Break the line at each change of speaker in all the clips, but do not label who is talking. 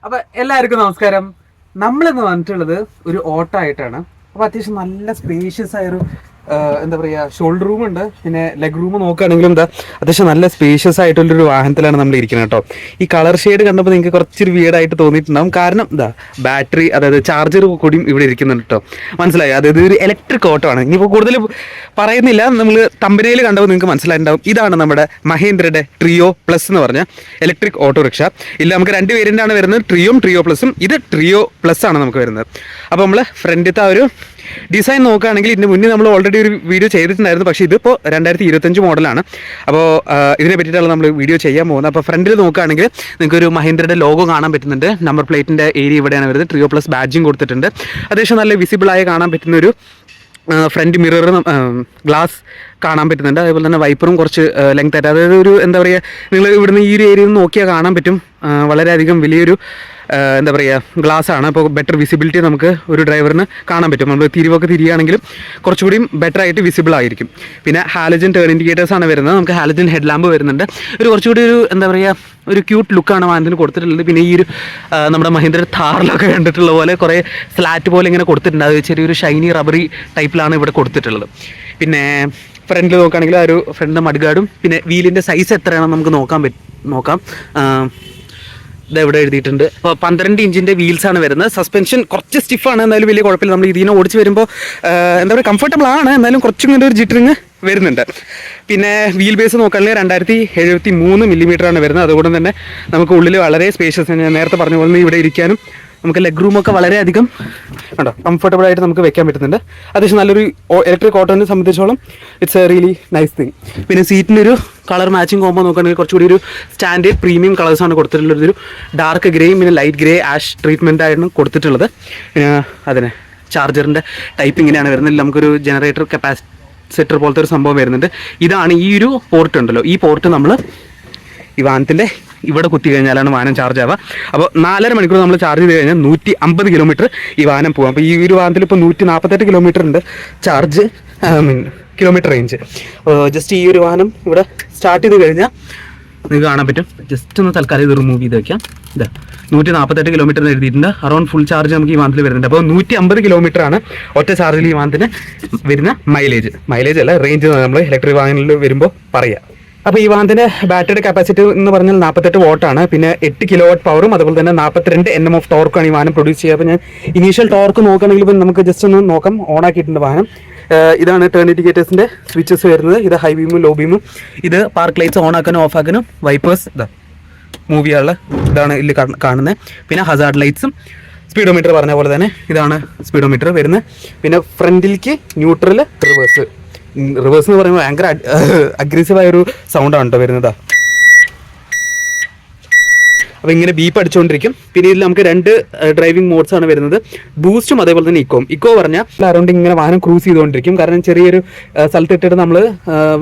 അപ്പൊ എല്ലാവർക്കും നമസ്കാരം. നമ്മളിന്ന് വന്നിട്ടുള്ളത് ഒരു ഓട്ടോ ആയിട്ടാണ്. അപ്പൊ അത്യാവശ്യം നല്ല സ്പേഷ്യസ് ആയൊരു എന്താ പറയുക, ഷോൾഡർ റൂം ഉണ്ട്. പിന്നെ ലെഗ് റൂം നോക്കുകയാണെങ്കിലും എന്താ അത്യാവശ്യം നല്ല സ്പേഷ്യസ് ആയിട്ടുള്ളൊരു വാഹനത്തിലാണ് നമ്മൾ ഇരിക്കുന്നത് കേട്ടോ. ഈ കളർ ഷെയ്ഡ് കണ്ടപ്പോൾ നിങ്ങൾക്ക് കുറച്ചൊരു വീടായിട്ട് തോന്നിയിട്ടുണ്ടാവും. കാരണം എന്താ ബാറ്ററി, അതായത് ചാർജർ കൂടിയും ഇവിടെ ഇരിക്കുന്നുണ്ട് കേട്ടോ. മനസ്സിലായി? അതായത് ഒരു ഇലക്ട്രിക് ഓട്ടോ ആണ്. ഇനിയിപ്പോൾ കൂടുതൽ പറയുന്നില്ല, നമ്മൾ തമ്പനയിൽ കണ്ടപ്പോൾ നിങ്ങൾക്ക് മനസ്സിലായിട്ടുണ്ടാവും. ഇതാണ് നമ്മുടെ മഹേന്ദ്രയുടെ ട്രിയോ പ്ലസ് എന്ന് പറഞ്ഞ ഇലക്ട്രിക് ഓട്ടോറിക്ഷ. ഇല്ല, നമുക്ക് രണ്ട് വേരിയൻ്റാണ് വരുന്നത്, ട്രിയോയും ട്രിയോ പ്ലസും. ഇത് ട്രിയോ പ്ലസ് ആണ് നമുക്ക് വരുന്നത്. അപ്പോൾ നമ്മൾ ഫ്രണ്ടിലത്തെ ആ ഒരു ഡിസൈൻ നോക്കുകയാണെങ്കിൽ ഇതിന് മുന്നേ നമ്മൾ ഓൾറെഡി ഒരു വീഡിയോ ചെയ്തിട്ടുണ്ടായിരുന്നു. പക്ഷേ ഇതിപ്പോൾ 2025 മോഡലാണ്. അപ്പോൾ ഇതിനെ പറ്റിയിട്ടാണ് നമ്മൾ വീഡിയോ ചെയ്യാൻ പോകുന്നത്. അപ്പോൾ ഫ്രണ്ടിൽ നോക്കുകയാണെങ്കിൽ നിങ്ങൾക്കൊരു മഹീന്ദ്രയുടെ ലോഗോ കാണാൻ പറ്റുന്നുണ്ട്. നമ്പർ പ്ലേറ്റിൻ്റെ ഏരിയ ഇവിടെയാണ് വരുന്നത്. ട്രിയോ പ്ലസ് ബാഡ്ജിങ് കൊടുത്തിട്ടുണ്ട്. അത്യാവശ്യം നല്ല വിസിബിളായി കാണാൻ പറ്റുന്നൊരു ഫ്രണ്ട് മിറർ ഗ്ലാസ് കാണാൻ പറ്റുന്നുണ്ട്. അതേപോലെ തന്നെ വൈപ്പറും കുറച്ച് ലെങ്ത് ആയിട്ട്, അതായത് ഒരു എന്താ പറയുക, നിങ്ങൾ ഇവിടുന്ന് ഈ ഒരു ഏരിയയിൽ നിന്ന് നോക്കിയാൽ കാണാൻ പറ്റും. വളരെയധികം വലിയൊരു എന്താ പറയുക ഗ്ലാസ് ആണ്. അപ്പോൾ ബെറ്റർ വിസിബിലിറ്റി നമുക്ക് ഒരു ഡ്രൈവറിന് കാണാൻ പറ്റും. നമ്മൾ തിരിവൊക്കെ തിരിയുകയാണെങ്കിലും കുറച്ചുകൂടിയും ബെറ്റർ ആയിട്ട് വിസിബിൾ ആയിരിക്കും. പിന്നെ ഹാലജൻ ടേൺ ഇൻഡിക്കേറ്റേഴ്സ് ആണ് വരുന്നത്. നമുക്ക് ഹാലജൻ ഹെഡ് ലാമ്പ് വരുന്നുണ്ട്. ഒരു കുറച്ചുകൂടി ഒരു എന്താ പറയുക ഒരു ക്യൂട്ട് ലുക്കാണ് വാഹനത്തിന് കൊടുത്തിട്ടുള്ളത്. പിന്നെ ഈ ഒരു നമ്മുടെ മഹീന്ദ്ര താറിലൊക്കെ കണ്ടിട്ടുള്ള പോലെ കുറേ ഫ്ലാറ്റ് പോലെ ഇങ്ങനെ കൊടുത്തിട്ടുണ്ട്. അത് ചെറിയൊരു ഷൈനി റബ്ബറി ടൈപ്പിലാണ് ഇവിടെ കൊടുത്തിട്ടുള്ളത്. പിന്നെ ഫ്രണ്ടിൽ നോക്കുകയാണെങ്കിൽ ആ ഒരു ഫ്രണ്ടിൻ്റെ മഡ്ഗാർഡും പിന്നെ വീലിൻ്റെ സൈസ് എത്രയാണെന്ന് നമുക്ക് നോക്കാം. ഇതെവിടെ എഴുതിയിട്ടുണ്ട്. അപ്പോൾ 12 ഇഞ്ചിൻ്റെ വീൽസാണ് വരുന്നത്. സസ്പെൻഷൻ കുറച്ച് സ്റ്റിഫാണ്, എന്നാലും വലിയ കുഴപ്പമില്ല. നമ്മൾ ഇതിനെ ഓടിച്ച് വരുമ്പോൾ എന്താ പറയുക കംഫർട്ടബിൾ ആണ്, എന്നാലും കുറച്ചും കൂടി ഒരു ജിറ്ററിങ് വരുന്നുണ്ട്. പിന്നെ വീൽ ബേസ് നോക്കുകയാണെങ്കിൽ 2073 മില്ലിമീറ്ററാണ് വരുന്നത്. അതുകൊണ്ട് തന്നെ നമുക്ക് ഉള്ളിൽ വളരെ സ്പേഷ്യസ്, ഞാൻ നേരത്തെ പറഞ്ഞ പോലെ ഇവിടെ ഇരിക്കാനും നമുക്ക് ലെഗ് റൂമൊക്കെ വളരെയധികം കണ്ടോ കംഫർട്ടബിൾ ആയിട്ട് നമുക്ക് വെക്കാൻ പറ്റുന്നുണ്ട്. അത്യാവശ്യം നല്ലൊരു ഇലക്ട്രിക് ഓട്ടോനെ സംബന്ധിച്ചോളം it's A really nice thing. പിന്നെ സീറ്റിനൊരു കളർ മാച്ചിങ് കോമ്പോ നോക്കുകയാണെങ്കിൽ കുറച്ചുകൂടി ഒരു സ്റ്റാൻഡേർഡ് പ്രീമിയം കളേഴ്സാണ് കൊടുത്തിട്ടുള്ളത്. ഒരു ഡാർക്ക് ഗ്രേയും പിന്നെ ലൈറ്റ് ഗ്രേ ആഷ് ട്രീറ്റ്മെൻ്റ് ആയിരുന്നു കൊടുത്തിട്ടുള്ളത്. പിന്നെ അതിന് ചാർജറിൻ്റെ ടൈപ്പ് ഇങ്ങനെയാണ് വരുന്നത്. നമുക്കൊരു ജനറേറ്റർ കപ്പാസിറ്റർ പോലത്തെ ഒരു സംഭവം വരുന്നുണ്ട്. ഇതാണ് ഈ ഒരു പോർട്ട് ഉണ്ടല്ലോ, ഈ പോർട്ട് നമ്മൾ ഈ വാഹനത്തിൻ്റെ ഇവിടെ കുത്തി കഴിഞ്ഞാലാണ് വാഹനം ചാർജ് ആവുക. അപ്പോൾ 4.5 മണിക്കൂർ നമ്മൾ ചാർജ് ചെയ്ത് കഴിഞ്ഞാൽ 150 കിലോമീറ്റർ ഈ വാഹനം പോകാം. അപ്പോൾ ഈ ഒരു വാഹനത്തിൽ ഇപ്പോൾ 148 കിലോമീറ്റർ ഉണ്ട് ചാർജ് കിലോമീറ്റർ റേഞ്ച്. ജസ്റ്റ് ഈ ഒരു വാഹനം ഇവിടെ സ്റ്റാർട്ട് ചെയ്ത് കഴിഞ്ഞാൽ നിങ്ങൾക്ക് കാണാൻ പറ്റും. ജസ്റ്റ് ഒന്ന് തൽക്കാലം ഇത് റിമൂവ് ചെയ്ത് വയ്ക്കാം. ഇതാ 148 കിലോമീറ്റർ എഴുതിയിട്ടുണ്ട്. അറൗണ്ട് ഫുൾ ചാർജ് നമുക്ക് ഈ വാഹനത്തിൽ വരുന്നുണ്ട്. അപ്പോൾ 150 കിലോമീറ്റർ ആണ് ഒറ്റ ചാർജിൽ ഈ വാഹനത്തിന് വരുന്ന മൈലേജ് അല്ല, റേഞ്ച് നമ്മൾ ഇലക്ട്രിക് വാഹനങ്ങളിൽ വരുമ്പോൾ പറയാം. അപ്പോൾ ഈ വാഹനത്തിൻ്റെ ബാറ്ററിയുടെ കപ്പാസിറ്റി എന്ന് പറഞ്ഞാൽ 48 വാട്ടാണ്. പിന്നെ 8 കിലോ വാട്ട് പവറും അതുപോലെ തന്നെ 42 Nm ഓഫ് ടോർക്കാണ് ഈ വാഹനം പ്രൊഡ്യൂസ് ചെയ്യുക. അപ്പോൾ ഞാൻ ഇനീഷ്യൽ ടോർക്ക് നോക്കുകയാണെങ്കിൽ ഇപ്പം നമുക്ക് ജസ്റ്റ് ഒന്ന് നോക്കാം. ഓൺ ആക്കിയിട്ടുണ്ട് വാഹനം. ഇതാണ് ടേൺ ഇൻഡിക്കേറ്റേഴ്സിൻ്റെ സ്വിച്ചസ് വരുന്നത്. ഇത് ഹൈ ബീമും ലോ ബീമും. ഇത് പാർക്ക് ലൈറ്റ്സ് ഓൺ ആക്കാനും ഓഫ് ആക്കാനും വൈപ്പേഴ്സ് ഇതാ മൂവ് ചെയ്യാനുള്ള ഇതാണ് ഇതിൽ കാണുന്നത്. പിന്നെ ഹസാർഡ് ലൈറ്റ്സും സ്പീഡോമീറ്റർ പറഞ്ഞ പോലെ തന്നെ ഇതാണ് സ്പീഡോമീറ്റർ വരുന്നത്. പിന്നെ ഫ്രണ്ടിലേക്ക് ന്യൂട്രൽ, റിവേഴ്സ് എന്ന് പറയുമ്പോൾ ഭയങ്കര അഗ്രസീവായൊരു സൗണ്ടാണ് കേട്ടോ വരുന്നത്. അപ്പോൾ ഇങ്ങനെ ബീപ്പ് അടിച്ചുകൊണ്ടിരിക്കും. പിന്നെ ഇതിൽ നമുക്ക് 2 ഡ്രൈവിംഗ് മോഡ്സ് ആണ് വരുന്നത്, ബൂസ്റ്റും അതേപോലെ തന്നെ ഇക്കോ പറഞ്ഞാൽ അറൗണ്ട് ഇങ്ങനെ വാഹനം ക്രൂസ് ചെയ്തുകൊണ്ടിരിക്കും. കാരണം ചെറിയൊരു സ്ഥലത്ത് ഇട്ടിട്ട് നമ്മൾ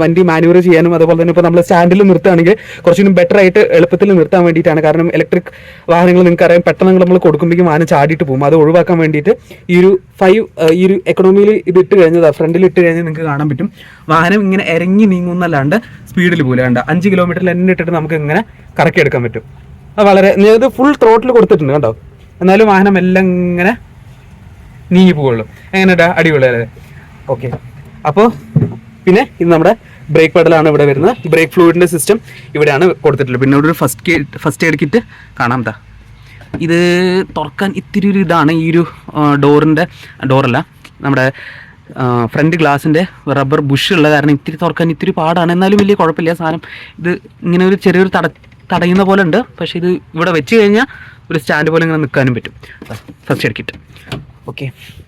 വണ്ടി മാനുവർ ചെയ്യാനും അതുപോലെ തന്നെ ഇപ്പോൾ നമ്മൾ സ്റ്റാൻഡിൽ നിർത്തുകയാണെങ്കിൽ കുറച്ചുകൂടി ബെറ്റർ ആയിട്ട് എളുപ്പത്തിൽ നിർത്താൻ വേണ്ടിയിട്ടാണ്. കാരണം ഇലക്ട്രിക് വാഹനങ്ങൾ നിങ്ങൾക്കറിയാം പെട്ടെന്ന് നമ്മൾ കൊടുക്കുമ്പോഴേക്കും വാഹനം ചാടിയിട്ട് പോകും. അത് ഒഴിവാക്കാൻ വേണ്ടിയിട്ട് ഈ ഒരു എക്കണോമിയിൽ ഇത് ഇട്ട് കഴിഞ്ഞാൽ ഫ്രണ്ടിൽ ഇട്ട് കഴിഞ്ഞാൽ നിങ്ങൾക്ക് കാണാൻ പറ്റും വാഹനം ഇങ്ങനെ ഇറങ്ങി നീങ്ങുന്നല്ലാണ്ട് സ്പീഡിൽ പോലും വേണ്ട 5 കിലോമീറ്ററിൽ തന്നെ ഇട്ടിട്ട് നമുക്ക് ഇങ്ങനെ കറക്കിയെടുക്കാൻ പറ്റും. വളരെ ഇത് ഫുൾ ത്രോട്ടിൽ കൊടുത്തിട്ടുണ്ട് കണ്ടോ, എന്നാലും വാഹനം എല്ലാം ഇങ്ങനെ നീങ്ങി പോവുള്ളൂ. എങ്ങനെയാ അടിപൊളിയല്ലേ? ഓക്കെ. അപ്പോൾ പിന്നെ ഇത് നമ്മുടെ ബ്രേക്ക് പെഡലാണ് ഇവിടെ വരുന്നത്. ഈ ബ്രേക്ക് ഫ്ലൂയിഡിൻ്റെ സിസ്റ്റം ഇവിടെയാണ് കൊടുത്തിട്ടുള്ളത്. പിന്നെ ഇവിടെ ഒരു ഫസ്റ്റ് എയ്ഡ് കിറ്റ് കാണാം. ഇത് തുറക്കാൻ ഇത്തിരി ഒരു ഇതാണ്. ഈ ഒരു ഡോറല്ല, നമ്മുടെ ഫ്രണ്ട് ഗ്ലാസിൻ്റെ റബ്ബർ ബുഷ് ഉള്ള കാരണം ഇത്തിരി തുറക്കാൻ ഇത്തിരി പാടാണ്. എന്നാലും വലിയ കുഴപ്പമില്ല സാധനം. ഇത് ഇങ്ങനെ ഒരു ചെറിയൊരു തടയുന്ന പോലെ ഉണ്ട്. പക്ഷേ ഇത് ഇവിടെ വെച്ച് കഴിഞ്ഞാൽ ഒരു സ്റ്റാൻഡ് പോലെ ഇങ്ങനെ നിൽക്കാനും പറ്റും. First aid kit. ഓക്കെ.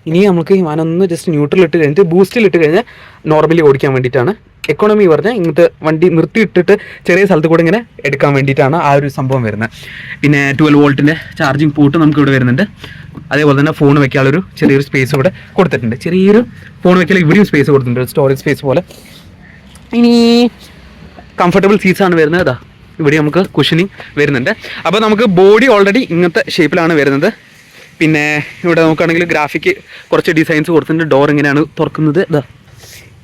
ഇനി നമുക്ക് ഈ വാഹനം ഒന്ന് ജസ്റ്റ് ന്യൂട്രൽ ഇട്ട് കഴിഞ്ഞിട്ട് ബൂസ്റ്റിൽ ഇട്ട് കഴിഞ്ഞാൽ നോർമലി ഓടിക്കാൻ വേണ്ടിയിട്ടാണ്. എക്കോണമി പറഞ്ഞാൽ ഇങ്ങനത്തെ വണ്ടി നിർത്തിയിട്ടിട്ട് ചെറിയ സ്ഥലത്ത് കൂടെ ഇങ്ങനെ എടുക്കാൻ വേണ്ടിയിട്ടാണ് ആ ഒരു സംഭവം വരുന്നത്. പിന്നെ 12 വോൾട്ടിൻ്റെ ചാർജിങ് പോർട്ട് നമുക്ക് ഇവിടെ വരുന്നുണ്ട്. അതേപോലെ തന്നെ ഫോൺ വെക്കാനുള്ളൊരു ചെറിയൊരു സ്പേസ് ഇവിടെ കൊടുത്തിട്ടുണ്ട്. ചെറിയൊരു ഫോൺ വെക്കാൻ ഇവിടെയും സ്പേസ് കൊടുത്തിട്ടുണ്ട്, സ്റ്റോറേജ് സ്പേസ് പോലെ. ഇനി കംഫർട്ടബിൾ സീറ്റ്സാണ് വരുന്നത്. ഇവിടെ നമുക്ക് കുഷനിങ് വരുന്നുണ്ട്. അപ്പോൾ നമുക്ക് ബോഡി ഓൾറെഡി ഇങ്ങനത്തെ ഷേപ്പിലാണ് വരുന്നത്. പിന്നെ ഇവിടെ നോക്കുകയാണെങ്കിൽ ഗ്രാഫിക്ക് കുറച്ച് ഡിസൈൻസ് കൊടുത്തിട്ടുണ്ട്. ഡോർ ഇങ്ങനെയാണ് തുറക്കുന്നത്.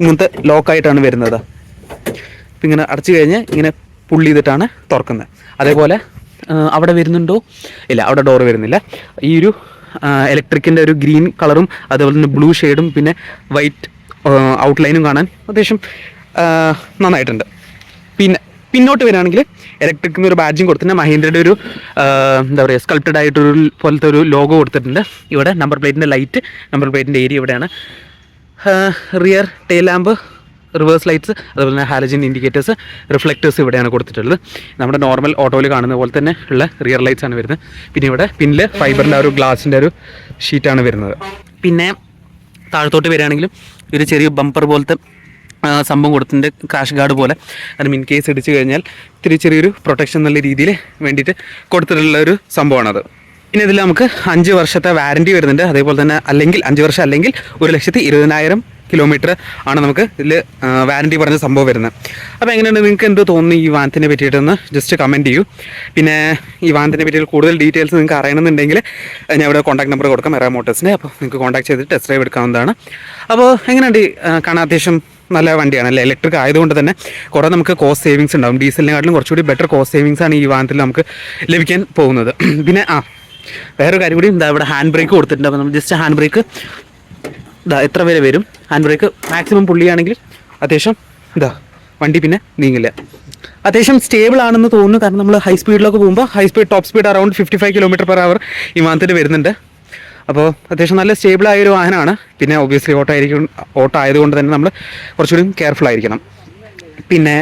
ഇങ്ങനത്തെ ലോക്കായിട്ടാണ് വരുന്നത്. ഇപ്പം ഇങ്ങനെ അടച്ചു കഴിഞ്ഞ് ഇങ്ങനെ പുള്ളി ചെയ്തിട്ടാണ് തുറക്കുന്നത്. അതേപോലെ അവിടെ വരുന്നുണ്ടോ? ഇല്ല, അവിടെ ഡോർ വരുന്നില്ല. ഈ ഒരു ഇലക്ട്രിക്കിൻ്റെ ഒരു ഗ്രീൻ കളറും അതുപോലെ തന്നെ ബ്ലൂ ഷെയ്ഡും പിന്നെ വൈറ്റ് ഔട്ട്ലൈനും കാണാൻ അത്യാവശ്യം നന്നായിട്ടുണ്ട്. പിന്നെ പിന്നോട്ട് വരികയാണെങ്കിൽ ഇലക്ട്രിക്കിന് ഒരു ബാഡ്ജിങ് കൊടുത്തിട്ടുണ്ട്. മഹീന്ദ്രയുടെ ഒരു എന്താ പറയുക സ്കൾപ്റ്റഡ് ആയിട്ടൊരു പോലത്തെ ഒരു ലോഗോ കൊടുത്തിട്ടുണ്ട്. ഇവിടെ നമ്പർ പ്ലേറ്റിൻ്റെ ലൈറ്റ്, നമ്പർ പ്ലേറ്റിൻ്റെ ഏരിയ ഇവിടെയാണ്. Rear tail lamp, reverse lights, അതുപോലെ തന്നെ ഹാലജൻ ഇൻഡിക്കേറ്റേഴ്സ്, റിഫ്ലക്റ്റേഴ്സ് ഇവിടെയാണ് കൊടുത്തിട്ടുള്ളത്. നമ്മുടെ നോർമൽ ഓട്ടോയിൽ കാണുന്ന പോലെ തന്നെ ഉള്ള റിയർ ലൈറ്റ്സ് ആണ് വരുന്നത്. പിന്നെ ഇവിടെ പിന്നിൽ ഫൈബറിൻ്റെ ഒരു ഗ്ലാസിൻ്റെ ഒരു ഷീറ്റാണ് വരുന്നത്. പിന്നെ താഴത്തോട്ട് വരികയാണെങ്കിലും ഒരു ചെറിയ ബമ്പർ പോലത്തെ സംഭവം കൊടുത്തിട്ടുണ്ട്, ക്രാഷ് ഗാർഡ് പോലെ. കാരണം ഇൻ കേസ് ഇടിച്ചു കഴിഞ്ഞാൽ ഇത്തിരി ചെറിയൊരു പ്രൊട്ടക്ഷൻ എന്നുള്ള രീതിയിൽ വേണ്ടിയിട്ട് കൊടുത്തിട്ടുള്ള ഒരു സംഭവമാണത്. പിന്നെ ഇതിൽ നമുക്ക് 5 വർഷത്തെ വാറൻറ്റി വരുന്നുണ്ട്. അതേപോലെ തന്നെ അല്ലെങ്കിൽ 5 വർഷം അല്ലെങ്കിൽ 1,20,000 കിലോമീറ്റർ ആണ് നമുക്ക് ഇതിൽ വാറൻറ്റി പറഞ്ഞ സംഭവം വരുന്നത്. അപ്പോൾ എങ്ങനെയാണ്, നിങ്ങൾക്ക് എന്ത് തോന്നുന്നു ഈ വാഹനത്തിനെ പറ്റിയിട്ടൊന്ന് ജസ്റ്റ് കമൻറ്റ് ചെയ്യൂ. പിന്നെ ഈ വാഹനത്തിനെ പറ്റിയിട്ട് കൂടുതൽ ഡീറ്റെയിൽസ് നിങ്ങൾക്ക് അറിയണമെന്നുണ്ടെങ്കിൽ ഞാൻ ഇവിടെ കോൺടാക്ട് നമ്പർ കൊടുക്കാം, എറ മോട്ടോഴ്സിൻ്റെ. അപ്പോൾ നിങ്ങൾക്ക് കോൺടാക്ട് ചെയ്തിട്ട് ടെസ്റ്റ് ഡ്രൈവ് എടുക്കാവുന്നതാണ്. അപ്പോൾ എങ്ങനെയുണ്ട്, കാണാൻ അത്യാവശ്യം നല്ല വണ്ടിയാണ് അല്ലേ? ഇലക്ട്രിക് ആയതുകൊണ്ട് തന്നെ കുറേ നമുക്ക് കോസ്റ്റ് സേവിങ്സ് ഉണ്ടാവും. ഡീസലിനെക്കാട്ടിലും കുറച്ചുകൂടി ബെറ്റർ കോസ്റ്റ് സേവിങ്സ് ആണ് ഈ വാഹനത്തിൽ നമുക്ക് ലഭിക്കാൻ പോകുന്നത്. പിന്നെ വേറൊരു കാര്യം കൂടി, ഇവിടെ ഹാൻഡ് ബ്രേക്ക് കൊടുത്തിട്ടുണ്ട്. അപ്പോൾ നമ്മൾ ജസ്റ്റ് ഹാൻഡ് ബ്രേക്ക് എത്ര വരെ വരും, ഹാൻഡ് ബ്രേക്ക് മാക്സിമം പുള്ളിയാണെങ്കിൽ അത്യാവശ്യം വണ്ടി പിന്നെ നീങ്ങില്ല. അത്യാവശ്യം സ്റ്റേബിൾ ആണെന്ന് തോന്നുന്നു. കാരണം നമ്മൾ ഹൈ സ്പീഡിലൊക്കെ പോകുമ്പോൾ ടോപ്പ് സ്പീഡ് അറൗണ്ട് 55 km/h ഈ വാഹനത്തിൽ വരുന്നുണ്ട്. അപ്പോൾ അത്യാവശ്യം നല്ല സ്റ്റേബിളായ ഒരു വാഹനമാണ്. പിന്നെ ഒബ്വിയസ്ലി ഓട്ടോ ആയതുകൊണ്ട് തന്നെ നമ്മൾ കുറച്ചുകൂടി കെയർഫുൾ ആയിരിക്കണം. പിന്നെ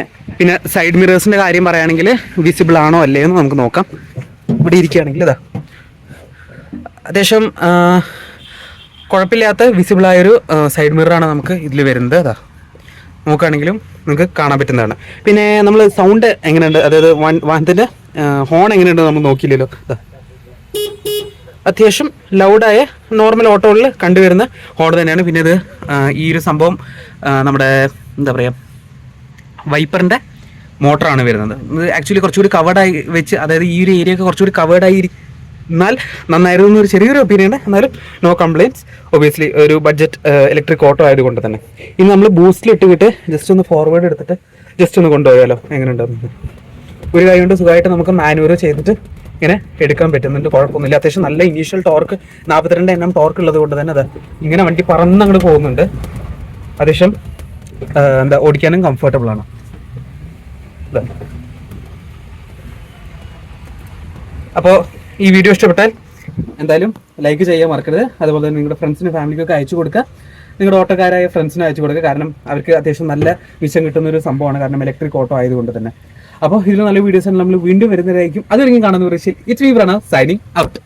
സൈഡ് മിറേഴ്സിൻ്റെ കാര്യം പറയുകയാണെങ്കിൽ വിസിബിൾ ആണോ അല്ലേ എന്ന് നമുക്ക് നോക്കാം. ഇവിടെ ഇരിക്കുകയാണെങ്കിൽ അത്യാവശ്യം കുഴപ്പമില്ലാത്ത വിസിബിളായൊരു സൈഡ് മിററാണ് നമുക്ക് ഇതിൽ വരുന്നത്. നോക്കുകയാണെങ്കിലും നിങ്ങൾക്ക് കാണാൻ പറ്റുന്നതാണ്. പിന്നെ നമ്മൾ സൗണ്ട് എങ്ങനെയുണ്ട്, അതായത് വാഹനത്തിൻ്റെ ഹോൺ എങ്ങനെയുണ്ട് നമ്മൾ നോക്കിയില്ലല്ലോ. അത്യാവശ്യം ലൗഡായ നോർമൽ ഓട്ടോകളിൽ കണ്ടുവരുന്ന ഹോൺ തന്നെയാണ്. പിന്നെ ഇത് ഈ ഒരു സംഭവം നമ്മുടെ എന്താ പറയുക വൈപ്പറിൻ്റെ മോട്ടറാണ് വരുന്നത്. ഇത് ആക്ച്വലി കുറച്ചുകൂടി കവേർഡായി വെച്ച്, അതായത് ഈ ഒരു ഏരിയ ഒക്കെ കുറച്ചുകൂടി കവേർഡായി എന്നാൽ നന്നായിരുന്നു എന്നൊരു ചെറിയൊരു ഒപ്പീനിയൻ. എന്നാലും നോ കംപ്ലയിൻറ്റ്സ്. ഒബിയസ്ലി ഒരു ബഡ്ജറ്റ് ഇലക്ട്രിക് ഓട്ടോ ആയതുകൊണ്ട് തന്നെ. ഇനി നമ്മൾ ബൂസ്റ്റിൽ ഇട്ടിട്ട് ജസ്റ്റ് ഒന്ന് ഫോർവേഡ് എടുത്തിട്ട് ജസ്റ്റ് ഒന്ന് കൊണ്ടുപോയാലോ, എങ്ങനെയുണ്ടാകുന്നത്. ഒരു കൈ കൊണ്ട് സുഖമായിട്ട് നമുക്ക് മാനുവർ ചെയ്തിട്ട് ഇങ്ങനെ എടുക്കാൻ പറ്റുന്നുണ്ട്, കുഴപ്പമൊന്നുമില്ല. അത്യാവശ്യം നല്ല ഇനീഷ്യൽ ടോർക്ക്, 42 Nm ടോർക്ക് ഉള്ളത് കൊണ്ട് തന്നെ ഇങ്ങനെ വണ്ടി പറന്നങ്ങോട്ട് പോകുന്നുണ്ട്. അത്യാവശ്യം ഓടിക്കാനും കംഫർട്ടബിൾ ആണ്. അപ്പോൾ ഈ വീഡിയോ ഇഷ്ടപ്പെട്ടാൽ എന്തായാലും ലൈക്ക് ചെയ്യാൻ മറക്കരുത്. അതുപോലെ തന്നെ നിങ്ങളുടെ ഫ്രണ്ട്സിനും ഫാമിലിക്കൊക്കെ അയച്ചു കൊടുക്കുക. നിങ്ങളുടെ ഓട്ടോക്കാരായ ഫ്രണ്ട്സിന് അയച്ചു കൊടുക്കുക. കാരണം അവർക്ക് അത്യാവശ്യം നല്ല വിഷം കിട്ടുന്ന ഒരു സംഭവമാണ്, കാരണം ഇലക്ട്രിക് ഓട്ടോ ആയതുകൊണ്ട് തന്നെ. അപ്പോൾ ഇതിൽ നല്ല വീഡിയോസ് നമ്മൾ വീണ്ടും വരുന്നതായിരിക്കും. അതുവരെയും കാണുന്ന പ്രതീക്ഷയിൽ it's me Pranav signing out.